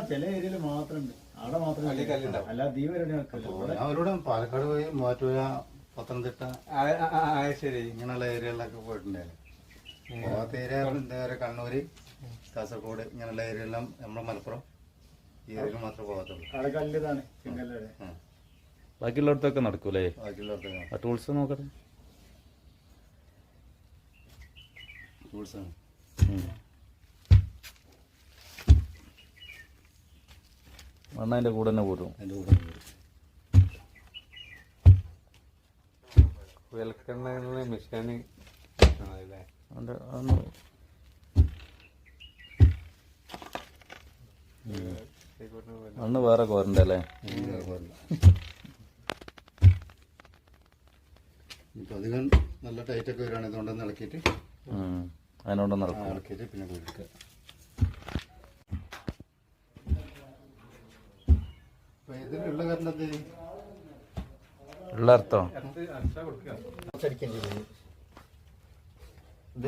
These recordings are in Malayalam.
ചില ഏരിയയിൽ മാത്രമുണ്ട്, അവിടെ മാത്രം അല്ലാതെ ഈ പരിപാടി അവരോട് പാലക്കാട് പോയി മൂവാറ്റുപുഴ, പത്തനംതിട്ട ശരി ഇങ്ങനെയുള്ള ഏരിയകളിലൊക്കെ പോയിട്ടുണ്ടായിരുന്നു. പോകാത്ത ഏരിയ എന്താ പറയുക, കണ്ണൂര്, കാസർഗോഡ് ഇങ്ങനെയുള്ള ഏരിയയെല്ലാം നമ്മുടെ മലപ്പുറം ഈ ഏരിയയിൽ മാത്രമേ പോകാത്തുള്ളൂ. ബാക്കിയുള്ളടത്തൊക്കെ നടക്കൂലേ? ബാക്കിയുള്ളടത്തൊക്കെ ടൂൾസ് നോക്കട്ടെ. ടൂൾസാണ് മണ്ണ് അതിൻ്റെ കൂടെ തന്നെ പോരും. അതിൻ്റെ കൂടെ വിലക്കെണ്ണ മിഷാന് മണ്ണ് വേറെ കോരണ്ടല്ലേ? അധികം നല്ല ടൈറ്റൊക്കെ വരികയാണ്. ഇതുകൊണ്ടൊന്ന് ഇളക്കിയിട്ട് അതിനോടൊന്ന് ഇളക്കിയിട്ട് പിന്നെ കുഴിക്കുക. ഇതിലുള്ള കാരണം ഉള്ള അർത്ഥം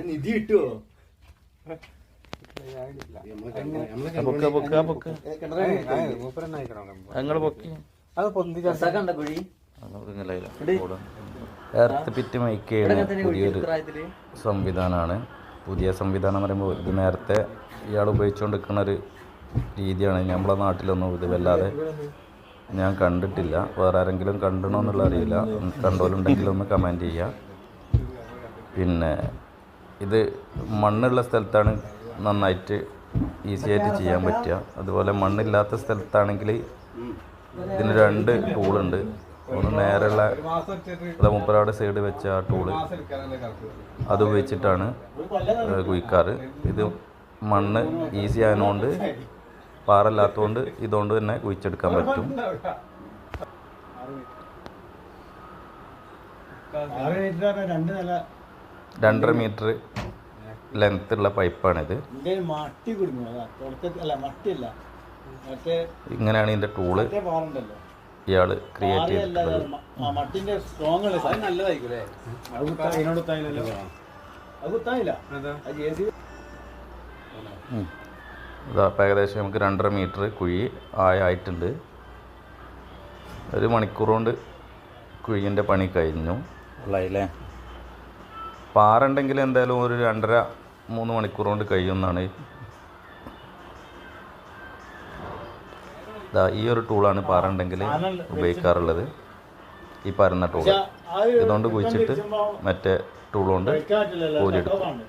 നിധി കിട്ടുവോ? ഞങ്ങള് പൊക്കി എർത്ത് പിറ്റ് മൈക്കുകയാണ് പുതിയൊരു സംവിധാനമാണ്. പുതിയ സംവിധാനം പറയുമ്പോൾ ഇത് നേരത്തെ ഇയാൾ ഉപയോഗിച്ചുകൊണ്ടിരിക്കുന്ന ഒരു രീതിയാണ്. നമ്മളെ നാട്ടിലൊന്നും ഇത് വല്ലാതെ ഞാൻ കണ്ടിട്ടില്ല. വേറെ ആരെങ്കിലും കണ്ടണോ എന്നുള്ള അറിയില്ല. കണ്ടോലുണ്ടെങ്കിലും ഒന്ന് കമൻറ്റ് ചെയ്യുക. പിന്നെ ഇത് മണ്ണുള്ള സ്ഥലത്താണ് നന്നായിട്ട് ഈസിയായിട്ട് ചെയ്യാൻ പറ്റുക. അതുപോലെ മണ്ണില്ലാത്ത സ്ഥലത്താണെങ്കിൽ ഇതിന് 2 ടൂളുണ്ട്. ഒന്ന് നേരെയുള്ള മുപ്പരാട് സൈഡ് വെച്ച ആ ടൂള്, അത് ഉപയോഗിച്ചിട്ടാണ് കുഴിക്കാറ്. ഇത് മണ്ണ് ഈസി ആയതുകൊണ്ട്, പാറല്ലാത്തതുകൊണ്ട് ഇതുകൊണ്ട് തന്നെ കുഴിച്ചെടുക്കാൻ പറ്റും. 2.5 മീറ്റർ ലെങ്ത്തുള്ള പൈപ്പാണിത്. ഇങ്ങനെയാണ് ഇതിൻ്റെ ടൂള് ഇയാൾ ക്രിയേറ്റ് ചെയ്തിട്ടുള്ളത്. ഏകദേശം നമുക്ക് 2.5 മീറ്റർ കുഴി ആയിട്ടുണ്ട്. 1 മണിക്കൂർ കൊണ്ട് കുഴിൻ്റെ പണി കഴിഞ്ഞു. അല്ലേ? പാറ ഉണ്ടെങ്കിൽ എന്തായാലും ഒരു 2.5-3 മണിക്കൂർ കൊണ്ട് കഴിയുമെന്നാണ്. ഈ ഒരു ടൂളാണ് പാറ ഉണ്ടെങ്കിൽ ഉപയോഗിക്കാറുള്ളത്. ഈ പരന്ന ടൂൾ ഇതുകൊണ്ട് കുഴിച്ചിട്ട് മറ്റേ ടൂൾ കൊണ്ട് കോരിയെടുക്കും.